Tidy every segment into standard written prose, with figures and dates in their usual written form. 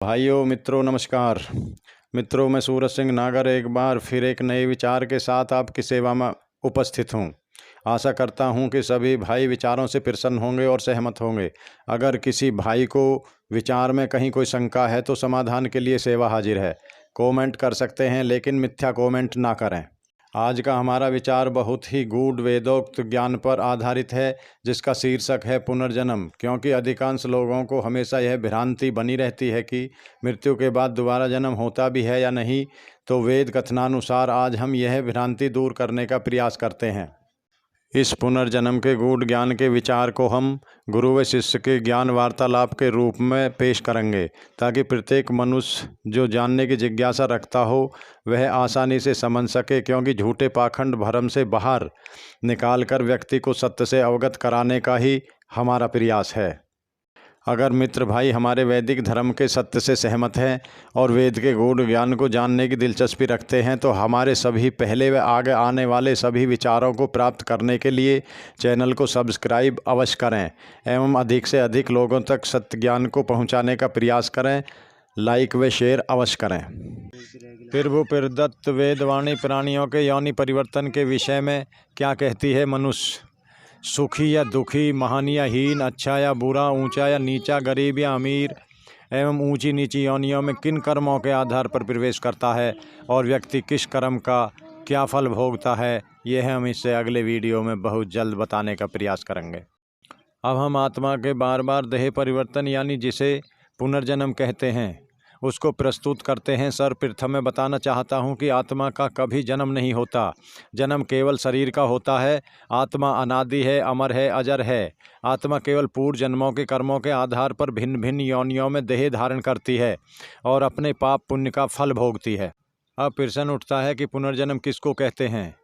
भाइयों मित्रों नमस्कार। मित्रों, मैं सूरज सिंह नागर एक बार फिर एक नए विचार के साथ आपकी सेवा में उपस्थित हूँ। आशा करता हूँ कि सभी भाई विचारों से प्रसन्न होंगे और सहमत होंगे। अगर किसी भाई को विचार में कहीं कोई शंका है तो समाधान के लिए सेवा हाजिर है। कमेंट कर सकते हैं, लेकिन मिथ्या कमेंट ना करें। आज का हमारा विचार बहुत ही गूढ़ वेदोक्त ज्ञान पर आधारित है, जिसका शीर्षक है पुनर्जन्म। क्योंकि अधिकांश लोगों को हमेशा यह भ्रांति बनी रहती है कि मृत्यु के बाद दोबारा जन्म होता भी है या नहीं, तो वेद कथनानुसार आज हम यह भ्रांति दूर करने का प्रयास करते हैं। इस पुनर्जन्म के गूढ़ ज्ञान के विचार को हम गुरु व शिष्य के ज्ञान वार्तालाप के रूप में पेश करेंगे, ताकि प्रत्येक मनुष्य जो जानने की जिज्ञासा रखता हो वह आसानी से समझ सके। क्योंकि झूठे पाखंड भ्रम से बाहर निकालकर व्यक्ति को सत्य से अवगत कराने का ही हमारा प्रयास है। अगर मित्र भाई हमारे वैदिक धर्म के सत्य से सहमत हैं और वेद के गूढ़ ज्ञान को जानने की दिलचस्पी रखते हैं, तो हमारे सभी पहले व आगे आने वाले सभी विचारों को प्राप्त करने के लिए चैनल को सब्सक्राइब अवश्य करें एवं अधिक से अधिक लोगों तक सत्य ज्ञान को पहुंचाने का प्रयास करें। लाइक व शेयर अवश्य करें। प्रभु प्रदत्त वेदवाणी प्राणियों के यौनि परिवर्तन के विषय में क्या कहती है? मनुष्य सुखी या दुखी, महान या हीन, अच्छा या बुरा, ऊंचा या नीचा, गरीब या अमीर एवं ऊंची नीची योनियों में किन कर्मों के आधार पर प्रवेश करता है और व्यक्ति किस कर्म का क्या फल भोगता है, यह हम इससे अगले वीडियो में बहुत जल्द बताने का प्रयास करेंगे। अब हम आत्मा के बार बार देह परिवर्तन यानी जिसे पुनर्जन्म कहते हैं उसको प्रस्तुत करते हैं। सर्वप्रथम मैं बताना चाहता हूं कि आत्मा का कभी जन्म नहीं होता। जन्म केवल शरीर का होता है। आत्मा अनादि है, अमर है, अजर है। आत्मा केवल पूर्व जन्मों के कर्मों के आधार पर भिन्न भिन्न योनियों में देह धारण करती है और अपने पाप पुण्य का फल भोगती है। अब प्रश्न उठता है कि पुनर्जन्म किसको कहते हैं?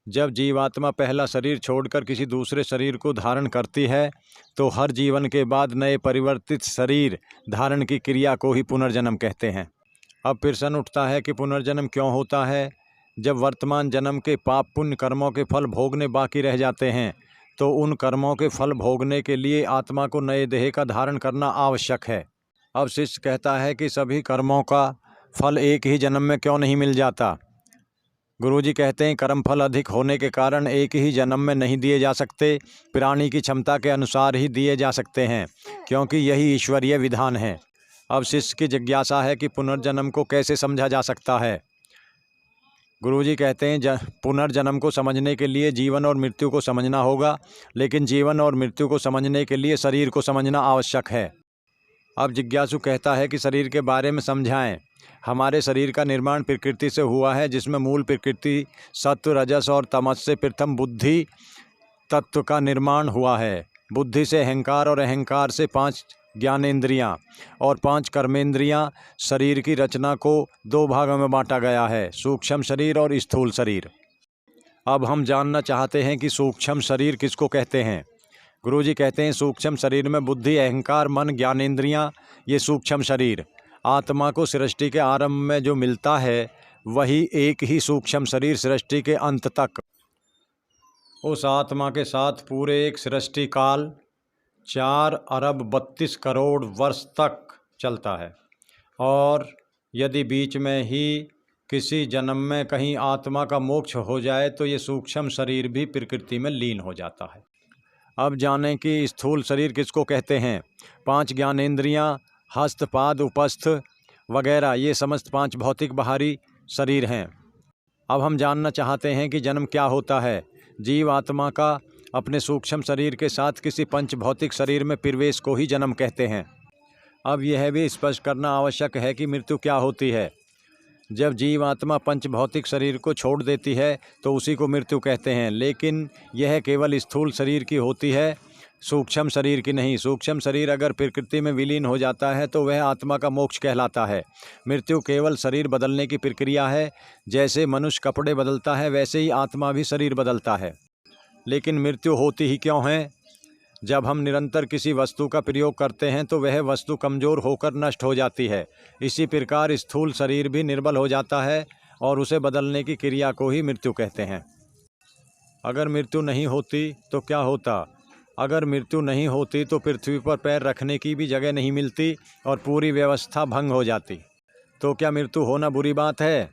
जब जीवात्मा पहला शरीर छोड़कर किसी दूसरे शरीर को धारण करती है तो हर जीवन के बाद नए परिवर्तित शरीर धारण की क्रिया को ही पुनर्जन्म कहते हैं। अब प्रश्न उठता है कि पुनर्जन्म क्यों होता है? जब वर्तमान जन्म के पाप पुण्य कर्मों के फल भोगने बाकी रह जाते हैं तो उन कर्मों के फल भोगने के लिए आत्मा को नए देह का धारण करना आवश्यक है। अब शिष्य कहता है कि सभी कर्मों का फल एक ही जन्म में क्यों नहीं मिल जाता? गुरुजी कहते हैं कर्म फल अधिक होने के कारण एक ही जन्म में नहीं दिए जा सकते, प्राणी की क्षमता के अनुसार ही दिए जा सकते हैं, क्योंकि यही ईश्वरीय विधान है। अब शिष्य की जिज्ञासा है कि पुनर्जन्म को कैसे समझा जा सकता है। गुरुजी कहते हैं पुनर्जन्म को समझने के लिए जीवन और मृत्यु को समझना होगा, लेकिन जीवन और मृत्यु को समझने के लिए शरीर को समझना आवश्यक है। अब जिज्ञासु कहता है कि शरीर के बारे में समझाएं। हमारे शरीर का निर्माण प्रकृति से हुआ है, जिसमें मूल प्रकृति सत्व, रजस और तमस से प्रथम बुद्धि तत्व का निर्माण हुआ है। बुद्धि से अहंकार और अहंकार से 5 ज्ञानेंद्रियां और 5 कर्मेंद्रियां। शरीर की रचना को 2 भागों में बांटा गया है, सूक्ष्म शरीर और स्थूल शरीर। अब हम जानना चाहते हैं कि सूक्ष्म शरीर किसको कहते हैं। गुरुजी कहते हैं सूक्ष्म शरीर में बुद्धि, अहंकार, मन, ज्ञानेंद्रियां, ये सूक्ष्म शरीर। आत्मा को सृष्टि के आरंभ में जो मिलता है वही एक ही सूक्ष्म शरीर सृष्टि के अंत तक उस आत्मा के साथ पूरे एक सृष्टि काल 4 अरब 32 करोड़ वर्ष तक चलता है। और यदि बीच में ही किसी जन्म में कहीं आत्मा का मोक्ष हो जाए तो ये सूक्ष्म शरीर भी प्रकृति में लीन हो जाता है। अब जानें कि स्थूल शरीर किसको कहते हैं। 5 ज्ञानेंद्रियां, हस्त, पाद, उपस्थ वगैरह, ये समस्त 5 भौतिक बाहरी शरीर हैं। अब हम जानना चाहते हैं कि जन्म क्या होता है। जीव आत्मा का अपने सूक्ष्म शरीर के साथ किसी पंच भौतिक शरीर में प्रवेश को ही जन्म कहते हैं। अब यह भी स्पष्ट करना आवश्यक है कि मृत्यु क्या होती है। जब जीव आत्मा पंच भौतिक शरीर को छोड़ देती है तो उसी को मृत्यु कहते हैं, लेकिन यह केवल स्थूल शरीर की होती है, सूक्ष्म शरीर की नहीं। सूक्ष्म शरीर अगर प्रकृति में विलीन हो जाता है तो वह आत्मा का मोक्ष कहलाता है। मृत्यु केवल शरीर बदलने की प्रक्रिया है। जैसे मनुष्य कपड़े बदलता है वैसे ही आत्मा भी शरीर बदलता है। लेकिन मृत्यु होती ही क्यों है? जब हम निरंतर किसी वस्तु का प्रयोग करते हैं तो वह वस्तु कमज़ोर होकर नष्ट हो जाती है। इसी प्रकार स्थूल शरीर भी निर्बल हो जाता है और उसे बदलने की क्रिया को ही मृत्यु कहते हैं। अगर मृत्यु नहीं होती तो क्या होता? अगर मृत्यु नहीं होती तो पृथ्वी पर पैर रखने की भी जगह नहीं मिलती और पूरी व्यवस्था भंग हो जाती। तो क्या मृत्यु होना बुरी बात है?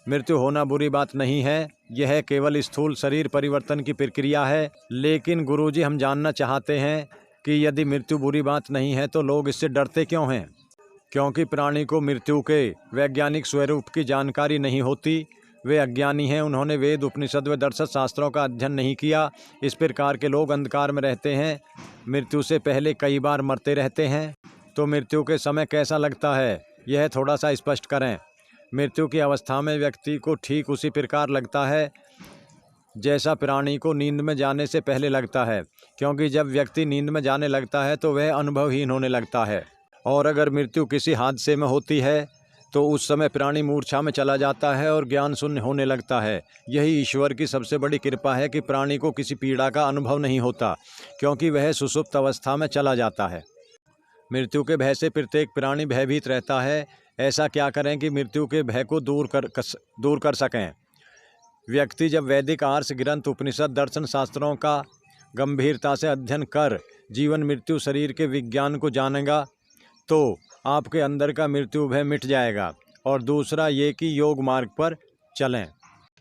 मृत्यु होना बुरी बात नहीं है, यह केवल स्थूल शरीर परिवर्तन की प्रक्रिया है। लेकिन गुरुजी, हम जानना चाहते हैं कि यदि मृत्यु बुरी बात नहीं है तो लोग इससे डरते क्यों हैं? क्योंकि प्राणी को मृत्यु के वैज्ञानिक स्वरूप की जानकारी नहीं होती। वे अज्ञानी हैं, उन्होंने वेद, उपनिषद व दर्शन शास्त्रों का अध्ययन नहीं किया। इस प्रकार के लोग अंधकार में रहते हैं, मृत्यु से पहले कई बार मरते रहते हैं। तो मृत्यु के समय कैसा लगता है, यह थोड़ा सा स्पष्ट करें। मृत्यु की अवस्था में व्यक्ति को ठीक उसी प्रकार लगता है जैसा प्राणी को नींद में जाने से पहले लगता है, क्योंकि जब व्यक्ति नींद में जाने लगता है तो वह अनुभवहीन होने लगता है। और अगर मृत्यु किसी हादसे में होती है तो उस समय प्राणी मूर्छा में चला जाता है और ज्ञान शून्य होने लगता है। यही ईश्वर की सबसे बड़ी कृपा है कि प्राणी को किसी पीड़ा का अनुभव नहीं होता, क्योंकि वह सुषुप्त अवस्था में चला जाता है। मृत्यु के भय से प्रत्येक प्राणी भयभीत रहता है। ऐसा क्या करें कि मृत्यु के भय को दूर कर सकें? व्यक्ति जब वैदिक आर्ष ग्रंथ, उपनिषद, दर्शन शास्त्रों का गंभीरता से अध्ययन कर जीवन मृत्यु शरीर के विज्ञान को जानेगा तो आपके अंदर का मृत्यु भय मिट जाएगा। और दूसरा ये कि योग मार्ग पर चलें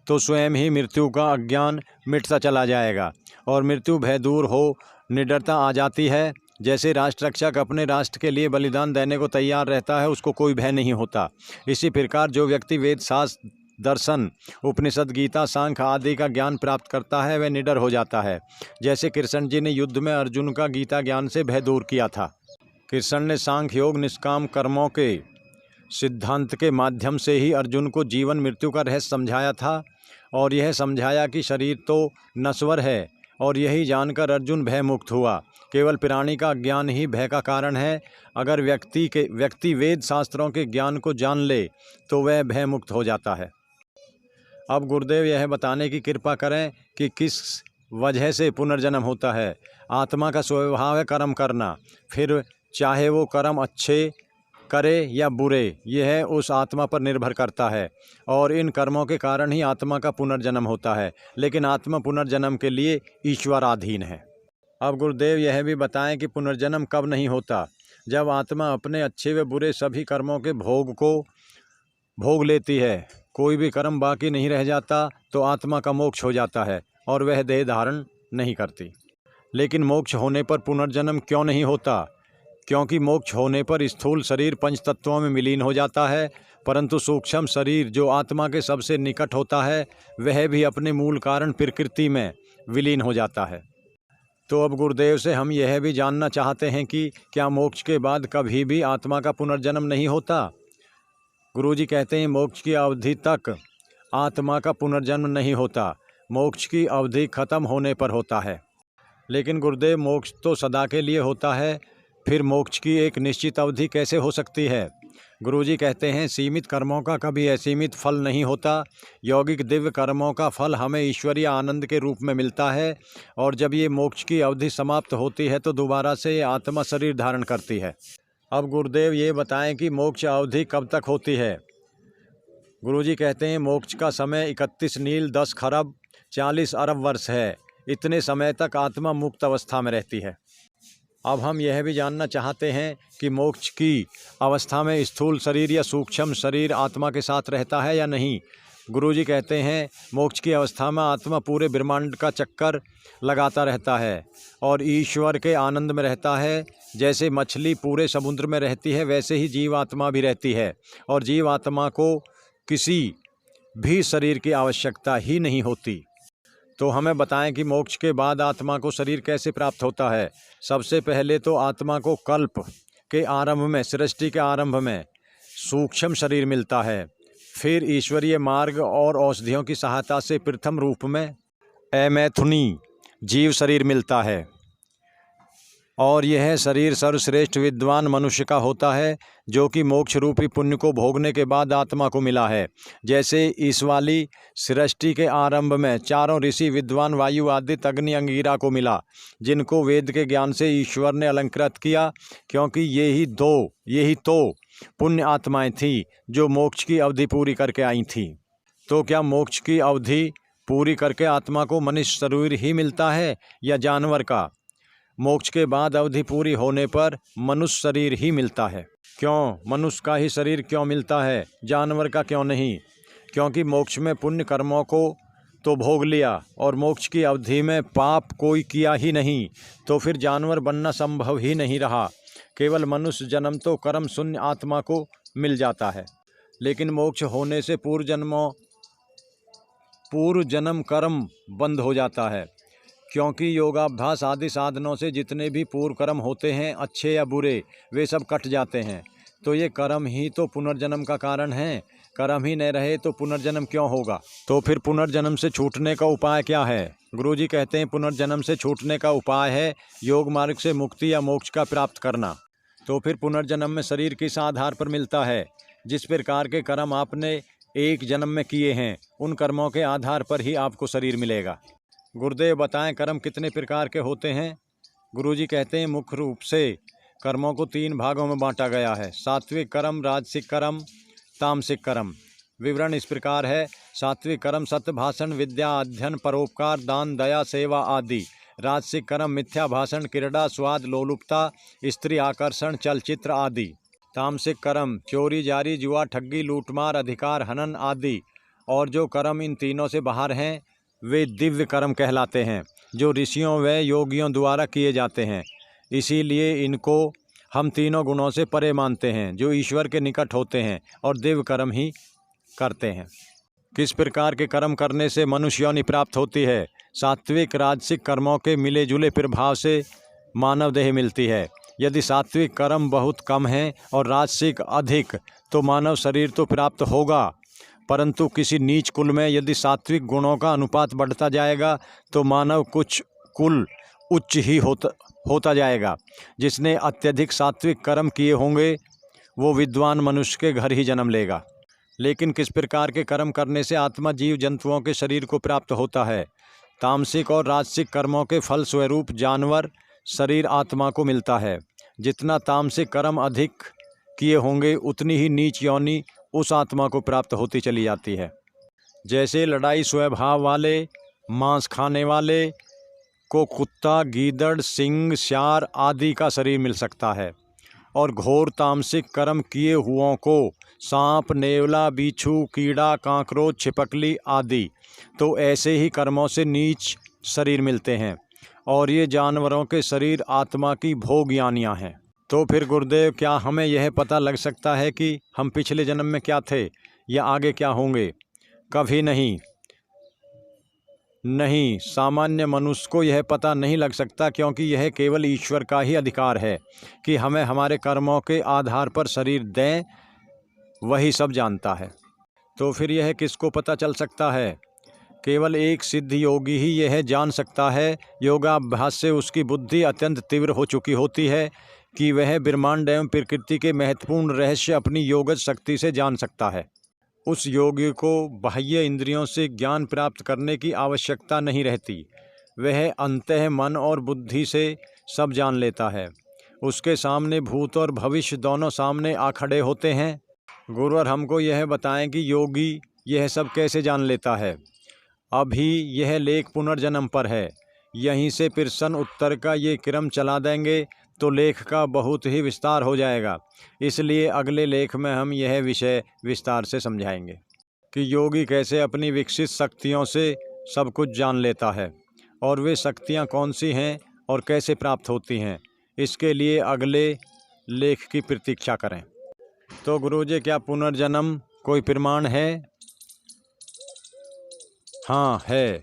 तो स्वयं ही मृत्यु का अज्ञान मिटता चला जाएगा और मृत्यु भय दूर हो, निडरता आ जाती है। जैसे राष्ट्र रक्षक अपने राष्ट्र के लिए बलिदान देने को तैयार रहता है, उसको कोई भय नहीं होता। इसी प्रकार जो व्यक्ति वेद, शास्त्र, दर्शन, उपनिषद, गीता, सांख्य आदि का ज्ञान प्राप्त करता है वह निडर हो जाता है। जैसे कृष्ण जी ने युद्ध में अर्जुन का गीता ज्ञान से भय दूर किया था। कृष्ण ने सांख्य योग, निष्काम कर्मों के सिद्धांत के माध्यम से ही अर्जुन को जीवन मृत्यु का रहस्य समझाया था और यह समझाया कि शरीर तो नश्वर है, और यही जानकर अर्जुन भय मुक्त हुआ। केवल प्राणी का ज्ञान ही भय का कारण है। अगर व्यक्ति वेद शास्त्रों के ज्ञान को जान ले तो वह भय मुक्त हो जाता है। अब गुरुदेव यह बताने की कृपा करें कि किस वजह से पुनर्जन्म होता है। आत्मा का स्वभाव है कर्म करना, फिर चाहे वो कर्म अच्छे करे या बुरे, यह उस आत्मा पर निर्भर करता है और इन कर्मों के कारण ही आत्मा का पुनर्जन्म होता है। लेकिन आत्मा पुनर्जन्म के लिए ईश्वराधीन है। अब गुरुदेव यह भी बताएं कि पुनर्जन्म कब नहीं होता? जब आत्मा अपने अच्छे व बुरे सभी कर्मों के भोग को भोग लेती है, कोई भी कर्म बाकी नहीं रह जाता, तो आत्मा का मोक्ष हो जाता है और वह देह धारण नहीं करती। लेकिन मोक्ष होने पर पुनर्जन्म क्यों नहीं होता? क्योंकि मोक्ष होने पर स्थूल शरीर पंच तत्वों में विलीन हो जाता है, परंतु सूक्ष्म शरीर जो आत्मा के सबसे निकट होता है वह भी अपने मूल कारण प्रकृति में विलीन हो जाता है। तो अब गुरुदेव से हम यह भी जानना चाहते हैं कि क्या मोक्ष के बाद कभी भी आत्मा का पुनर्जन्म नहीं होता? गुरुजी कहते हैं मोक्ष की अवधि तक आत्मा का पुनर्जन्म नहीं होता, मोक्ष की अवधि खत्म होने पर होता है। लेकिन गुरुदेव मोक्ष तो सदा के लिए होता है, फिर मोक्ष की एक निश्चित अवधि कैसे हो सकती है? गुरुजी कहते हैं सीमित कर्मों का कभी असीमित फल नहीं होता। यौगिक दिव्य कर्मों का फल हमें ईश्वरीय आनंद के रूप में मिलता है और जब ये मोक्ष की अवधि समाप्त होती है तो दोबारा से आत्मा शरीर धारण करती है। अब गुरुदेव ये बताएं कि मोक्ष अवधि कब तक होती है? गुरुजी कहते हैं मोक्ष का समय 31 नील 10 खरब 40 अरब वर्ष है। इतने समय तक आत्मा मुक्त अवस्था में रहती है। अब हम यह भी जानना चाहते हैं कि मोक्ष की अवस्था में स्थूल शरीर या सूक्ष्म शरीर आत्मा के साथ रहता है या नहीं। गुरुजी कहते हैं मोक्ष की अवस्था में आत्मा पूरे ब्रह्मांड का चक्कर लगाता रहता है और ईश्वर के आनंद में रहता है। जैसे मछली पूरे समुद्र में रहती है वैसे ही जीवात्मा भी रहती है और जीवात्मा को किसी भी शरीर की आवश्यकता ही नहीं होती। तो हमें बताएं कि मोक्ष के बाद आत्मा को शरीर कैसे प्राप्त होता है। सबसे पहले तो आत्मा को कल्प के आरंभ में, सृष्टि के आरंभ में सूक्ष्म शरीर मिलता है। फिर ईश्वरीय मार्ग और औषधियों की सहायता से प्रथम रूप में अमैथुनी जीव शरीर मिलता है और यह शरीर सर्वश्रेष्ठ विद्वान मनुष्य का होता है जो कि मोक्ष रूपी पुण्य को भोगने के बाद आत्मा को मिला है। जैसे इस वाली सृष्टि के आरंभ में चारों ऋषि विद्वान वायु आदित्य अग्नि अंगिरा को मिला, जिनको वेद के ज्ञान से ईश्वर ने अलंकृत किया, क्योंकि यही तो पुण्य आत्माएं थीं जो मोक्ष की अवधि पूरी करके आई थीं। तो क्या मोक्ष की अवधि पूरी करके आत्मा को मनुष्य शरीर ही मिलता है या जानवर का? मोक्ष के बाद अवधि पूरी होने पर मनुष्य शरीर ही मिलता है। क्यों मनुष्य का ही शरीर क्यों मिलता है, जानवर का क्यों नहीं? क्योंकि मोक्ष में पुण्य कर्मों को तो भोग लिया और मोक्ष की अवधि में पाप कोई किया ही नहीं, तो फिर जानवर बनना संभव ही नहीं रहा। केवल मनुष्य जन्म तो कर्म शून्य आत्मा को मिल जाता है। लेकिन मोक्ष होने से पूर्व जन्म कर्म बंद हो जाता है, क्योंकि योगाभ्यास आदि साधनों से जितने भी पूर्व कर्म होते हैं, अच्छे या बुरे, वे सब कट जाते हैं। तो ये कर्म ही तो पुनर्जन्म का कारण है। कर्म ही न रहे तो पुनर्जन्म क्यों होगा? तो फिर पुनर्जन्म से छूटने का उपाय क्या है? गुरुजी कहते हैं पुनर्जन्म से छूटने का उपाय है योग मार्ग से मुक्ति या मोक्ष का प्राप्त करना। तो फिर पुनर्जन्म में शरीर किस आधार पर मिलता है? जिस प्रकार के कर्म आपने एक जन्म में किए हैं, उन कर्मों के आधार पर ही आपको शरीर मिलेगा। गुरुदेव बताएं कर्म कितने प्रकार के होते हैं? गुरुजी कहते हैं मुख्य रूप से कर्मों को 3 भागों में बांटा गया है, सात्विक कर्म, राजसिक कर्म, तामसिक कर्म। विवरण इस प्रकार है। सात्विक कर्म सत्य भाषण, विद्या अध्ययन, परोपकार, दान, दया, सेवा आदि। राजसिक कर्म मिथ्या भाषण, क्रीड़ा, स्वाद, लोलुपता, स्त्री आकर्षण, चलचित्र आदि। तामसिक कर्म चोरी, जारी, जुआ, ठगी, लूटमार, अधिकार हनन आदि। और जो कर्म इन तीनों से बाहर हैं वे दिव्य कर्म कहलाते हैं, जो ऋषियों व योगियों द्वारा किए जाते हैं। इसीलिए इनको हम तीनों गुणों से परे मानते हैं, जो ईश्वर के निकट होते हैं और दिव्य कर्म ही करते हैं। किस प्रकार के कर्म करने से मनुष्य योनि प्राप्त होती है? सात्विक राजसिक कर्मों के मिले जुले प्रभाव से मानव देह मिलती है। यदि सात्विक कर्म बहुत कम है और राजसिक अधिक, तो मानव शरीर तो प्राप्त होगा, परंतु किसी नीच कुल में यदि सात्विक गुणों का अनुपात बढ़ता जाएगा तो मानव कुछ कुल उच्च ही होता जाएगा। जिसने अत्यधिक सात्विक कर्म किए होंगे वो विद्वान मनुष्य के घर ही जन्म लेगा। लेकिन किस प्रकार के कर्म करने से आत्मा जीव जंतुओं के शरीर को प्राप्त होता है? तामसिक और राजसिक कर्मों के फल स्वरूप जानवर शरीर आत्मा को मिलता है। जितना तामसिक कर्म अधिक किए होंगे उतनी ही नीच योनि उस आत्मा को प्राप्त होती चली जाती है। जैसे लड़ाई स्वभाव वाले मांस खाने वाले को कुत्ता, गीदड़, सिंह, श्यार आदि का शरीर मिल सकता है, और घोर तामसिक कर्म किए हुओं को सांप, नेवला, बिच्छू, कीड़ा, कांकरोच, छिपकली आदि। तो ऐसे ही कर्मों से नीच शरीर मिलते हैं, और ये जानवरों के शरीर आत्मा की भोग यानियाँ हैं। तो फिर गुरुदेव क्या हमें यह पता लग सकता है कि हम पिछले जन्म में क्या थे या आगे क्या होंगे? कभी नहीं। सामान्य मनुष्य को यह पता नहीं लग सकता, क्योंकि यह केवल ईश्वर का ही अधिकार है कि हमें हमारे कर्मों के आधार पर शरीर दें, वही सब जानता है। तो फिर यह किसको पता चल सकता है? केवल एक सिद्ध योगी ही यह जान सकता है। योगाभ्यास से उसकी बुद्धि अत्यंत तीव्र हो चुकी होती है कि वह ब्रह्मांड एवं प्रकृति के महत्वपूर्ण रहस्य अपनी योगज शक्ति से जान सकता है। उस योगी को बाह्य इंद्रियों से ज्ञान प्राप्त करने की आवश्यकता नहीं रहती। वह अंतः मन और बुद्धि से सब जान लेता है। उसके सामने भूत और भविष्य दोनों सामने आ खड़े होते हैं। गुरुवर हमको यह बताएं कि योगी यह सब कैसे जान लेता है? अभी यह लेख पुनर्जन्म पर है, यहीं से प्रश्न उत्तर का ये क्रम चला देंगे तो लेख का बहुत ही विस्तार हो जाएगा। इसलिए अगले लेख में हम यह विषय विस्तार से समझाएंगे कि योगी कैसे अपनी विकसित शक्तियों से सब कुछ जान लेता है, और वे शक्तियाँ कौन सी हैं और कैसे प्राप्त होती हैं। इसके लिए अगले लेख की प्रतीक्षा करें। तो गुरुजी क्या पुनर्जन्म कोई प्रमाण है? हाँ है।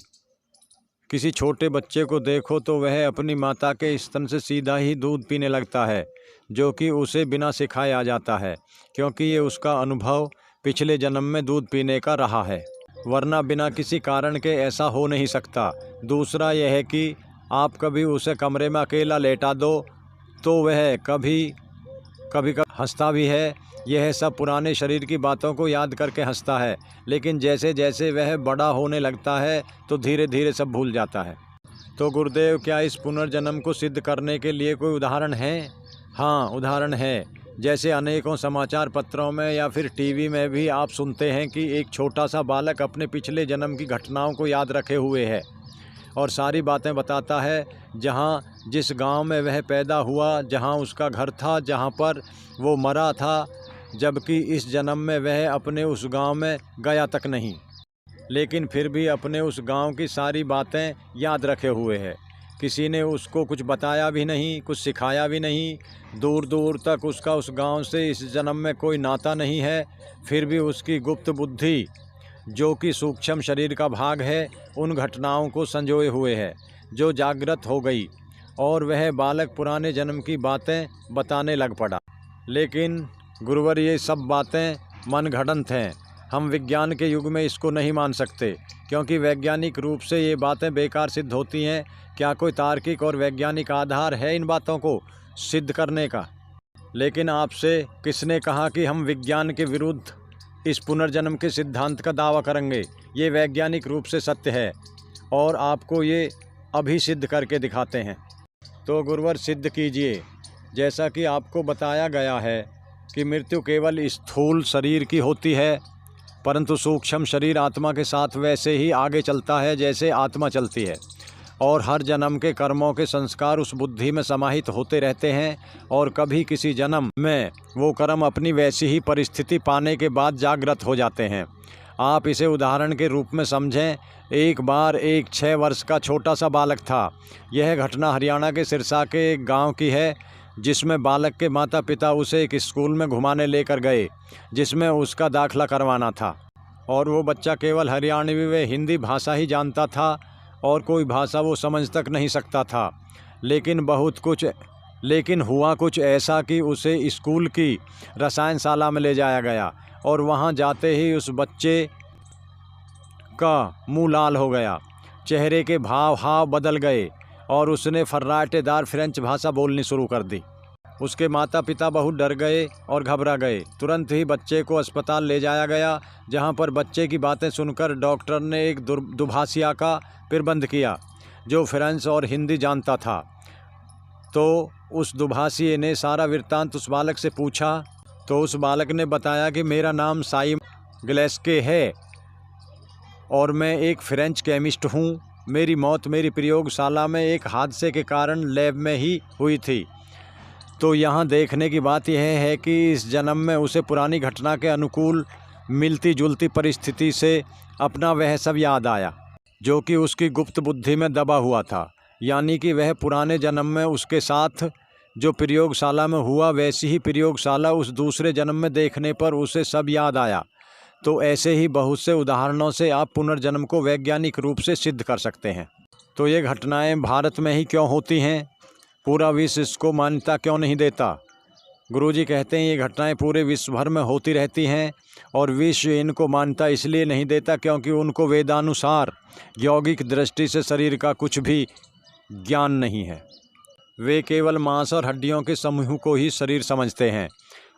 किसी छोटे बच्चे को देखो तो वह अपनी माता के स्तन से सीधा ही दूध पीने लगता है, जो कि उसे बिना सिखाए आ जाता है, क्योंकि ये उसका अनुभव पिछले जन्म में दूध पीने का रहा है, वरना बिना किसी कारण के ऐसा हो नहीं सकता। दूसरा यह है कि आप कभी उसे कमरे में अकेला लेटा दो तो वह कभी हंसता भी है। यह सब पुराने शरीर की बातों को याद करके हंसता है, लेकिन जैसे जैसे वह बड़ा होने लगता है तो धीरे धीरे सब भूल जाता है। तो गुरुदेव क्या इस पुनर्जन्म को सिद्ध करने के लिए कोई उदाहरण है? हाँ, उदाहरण है। जैसे अनेकों समाचार पत्रों में या फिर टीवी में भी आप सुनते हैं कि एक छोटा सा बालक अपने पिछले जन्म की घटनाओं को याद रखे हुए है, और सारी बातें बताता है, जहाँ जिस गांव में वह पैदा हुआ, जहाँ उसका घर था, जहाँ पर वो मरा था, जबकि इस जन्म में वह अपने उस गांव में गया तक नहीं, लेकिन फिर भी अपने उस गांव की सारी बातें याद रखे हुए है। किसी ने उसको कुछ बताया भी नहीं, कुछ सिखाया भी नहीं, दूर दूर तक उसका उस गांव से इस जन्म में कोई नाता नहीं है, फिर भी उसकी गुप्त बुद्धि, जो कि सूक्ष्म शरीर का भाग है, उन घटनाओं को संजोए हुए है, जो जागृत हो गई और वह बालक पुराने जन्म की बातें बताने लग पड़ा। लेकिन गुरुवर, ये सब बातें मनगढ़ंत हैं। हम विज्ञान के युग में इसको नहीं मान सकते, क्योंकि वैज्ञानिक रूप से ये बातें बेकार सिद्ध होती हैं। क्या कोई तार्किक और वैज्ञानिक आधार है इन बातों को सिद्ध करने का? लेकिन आपसे किसने कहा कि हम विज्ञान के विरुद्ध इस पुनर्जन्म के सिद्धांत का दावा करेंगे? ये वैज्ञानिक रूप से सत्य है और आपको ये अभी सिद्ध करके दिखाते हैं। तो गुरुवर, सिद्ध कीजिए। जैसा कि आपको बताया गया है कि मृत्यु केवल स्थूल शरीर की होती है, परंतु सूक्ष्म शरीर आत्मा के साथ वैसे ही आगे चलता है जैसे आत्मा चलती है, और हर जन्म के कर्मों के संस्कार उस बुद्धि में समाहित होते रहते हैं, और कभी किसी जन्म में वो कर्म अपनी वैसी ही परिस्थिति पाने के बाद जागृत हो जाते हैं। आप इसे उदाहरण के रूप में समझें। एक बार एक 6 वर्ष का छोटा सा बालक था। यह घटना हरियाणा के सिरसा के एक गाँव की है, जिसमें बालक के माता पिता उसे एक स्कूल में घुमाने लेकर गए, जिसमें उसका दाखला करवाना था, और वो बच्चा केवल हरियाणवी व हिंदी भाषा ही जानता था और कोई भाषा वो समझ तक नहीं सकता था। लेकिन हुआ कुछ ऐसा कि उसे स्कूल की रसायनशाला में ले जाया गया, और वहाँ जाते ही उस बच्चे का मुँह लाल हो गया, चेहरे के हाव बदल गए और उसने फर्राटेदार फ्रेंच भाषा बोलनी शुरू कर दी। उसके माता पिता बहुत डर गए और घबरा गए। तुरंत ही बच्चे को अस्पताल ले जाया गया, जहां पर बच्चे की बातें सुनकर डॉक्टर ने एक दुभाषिया का प्रबंध किया, जो फ्रेंच और हिंदी जानता था। तो उस दुभाषिये ने सारा वृत्तांत उस बालक से पूछा, तो उस बालक ने बताया कि मेरा नाम साइमन ग्लेस्के है और मैं एक फ्रेंच केमिस्ट हूँ। मेरी मौत मेरी प्रयोगशाला में एक हादसे के कारण लैब में ही हुई थी। तो यहाँ देखने की बात यह है कि इस जन्म में उसे पुरानी घटना के अनुकूल मिलती जुलती परिस्थिति से अपना वह सब याद आया, जो कि उसकी गुप्त बुद्धि में दबा हुआ था। यानी कि वह पुराने जन्म में उसके साथ जो प्रयोगशाला में हुआ, वैसी ही प्रयोगशाला उस दूसरे जन्म में देखने पर उसे सब याद आया। तो ऐसे ही बहुत से उदाहरणों से आप पुनर्जन्म को वैज्ञानिक रूप से सिद्ध कर सकते हैं। तो ये घटनाएं भारत में ही क्यों होती हैं? पूरा विश्व इसको मान्यता क्यों नहीं देता? गुरुजी कहते हैं ये घटनाएं पूरे विश्व भर में होती रहती हैं, और विश्व इनको मान्यता इसलिए नहीं देता क्योंकि उनको वेदानुसार यौगिक दृष्टि से शरीर का कुछ भी ज्ञान नहीं है। वे केवल मांस और हड्डियों के समूह को ही शरीर समझते हैं,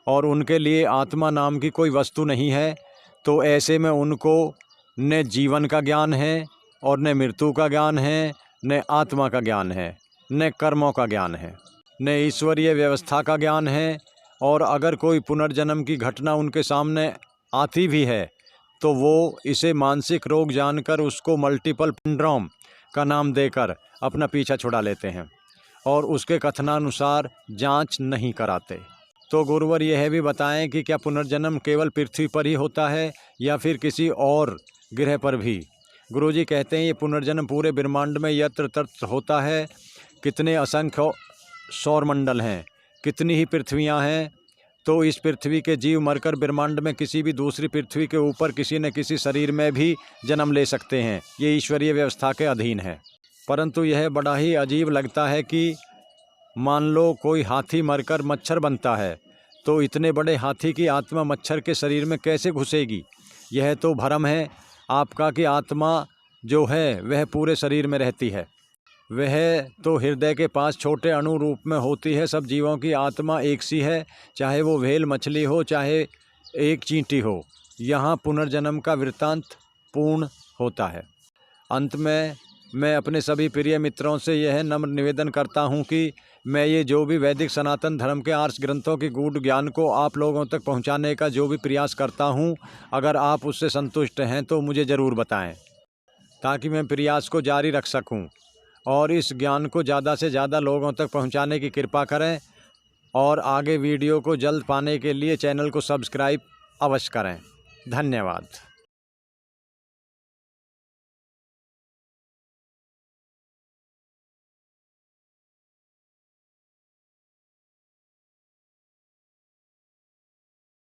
और उनके लिए आत्मा नाम की कोई वस्तु नहीं है। तो ऐसे में उनको न जीवन का ज्ञान है, और न मृत्यु का ज्ञान है, न आत्मा का ज्ञान है, न कर्मों का ज्ञान है, न ईश्वरीय व्यवस्था का ज्ञान है। और अगर कोई पुनर्जन्म की घटना उनके सामने आती भी है, तो वो इसे मानसिक रोग जानकर उसको मल्टीपल सिंड्रोम का नाम देकर अपना पीछा छुड़ा लेते हैं, और उसके कथनानुसार जांच नहीं कराते। तो गुरुवर, यह भी बताएं कि क्या पुनर्जन्म केवल पृथ्वी पर ही होता है या फिर किसी और ग्रह पर भी? गुरुजी कहते हैं ये पुनर्जन्म पूरे ब्रह्मांड में यत्र तत्र होता है। कितने असंख्य सौरमंडल हैं, कितनी ही पृथ्वियां हैं। तो इस पृथ्वी के जीव मरकर ब्रह्मांड में किसी भी दूसरी पृथ्वी के ऊपर किसी न किसी शरीर में भी जन्म ले सकते हैं। ये ईश्वरीय व्यवस्था के अधीन है। परंतु यह बड़ा ही अजीब लगता है कि मान लो कोई हाथी मरकर मच्छर बनता है, तो इतने बड़े हाथी की आत्मा मच्छर के शरीर में कैसे घुसेगी? यह तो भ्रम है आपका कि आत्मा जो है वह पूरे शरीर में रहती है। वह तो हृदय के पास छोटे अणु रूप में होती है। सब जीवों की आत्मा एक सी है, चाहे वो व्हेल मछली हो, चाहे एक चींटी हो। यहाँ पुनर्जन्म का वृत्तांत पूर्ण होता है। अंत में मैं अपने सभी प्रिय मित्रों से यह नम्र निवेदन करता हूँ कि मैं ये जो भी वैदिक सनातन धर्म के आर्ष ग्रंथों के गूढ़ ज्ञान को आप लोगों तक पहुँचाने का जो भी प्रयास करता हूँ, अगर आप उससे संतुष्ट हैं तो मुझे ज़रूर बताएं, ताकि मैं प्रयास को जारी रख सकूं और इस ज्ञान को ज़्यादा से ज़्यादा लोगों तक पहुंचाने की कृपा करें। और आगे वीडियो को जल्द पाने के लिए चैनल को सब्सक्राइब अवश्य करें। धन्यवाद।